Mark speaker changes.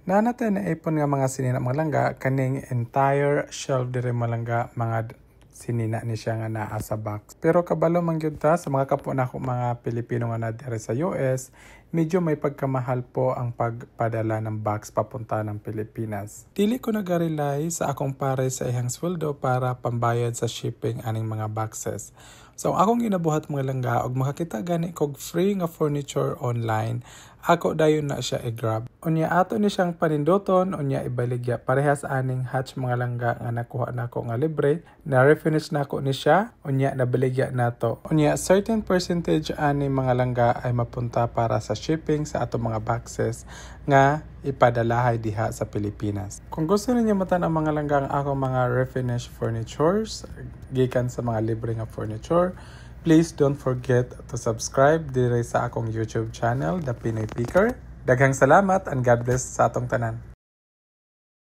Speaker 1: Na natin na ipon nga mga sinina mga langga, kaning entire shelf dire malangga mga sinina ni siya nga naa sa box. Pero kabalo man gyud ta sa mga kapo nako mga Pilipino nga na dire sa US, medyo may pagkamahal po ang pagpadala ng box papunta ng Pilipinas. Dili ko nag-rely sa akong pare sa ihang sweldo para pambayad sa shipping aning mga boxes. So akong ginabuhat mga langga og makakita gani kog free nga furniture online, ako dayon na siya i-grab. Unya ato ni siyang panindoton, unya ibaligya. Parehas aning hatch mga langga nga nakuha nako nga libre. Na-refinish nako ni siya, unya nabaligya nato. Unya certain percentage ani mga langga ay mapunta para sa shipping sa ato mga boxes nga ipadalahay diha sa Pilipinas. Kung gusto niyo matan ang mga langga ang akong mga refinished furnitures gikan sa mga libre nga furniture, please don't forget to subscribe dire sa akong YouTube channel, The Pinoy Picker. Daghang salamat and God bless sa atong tanan.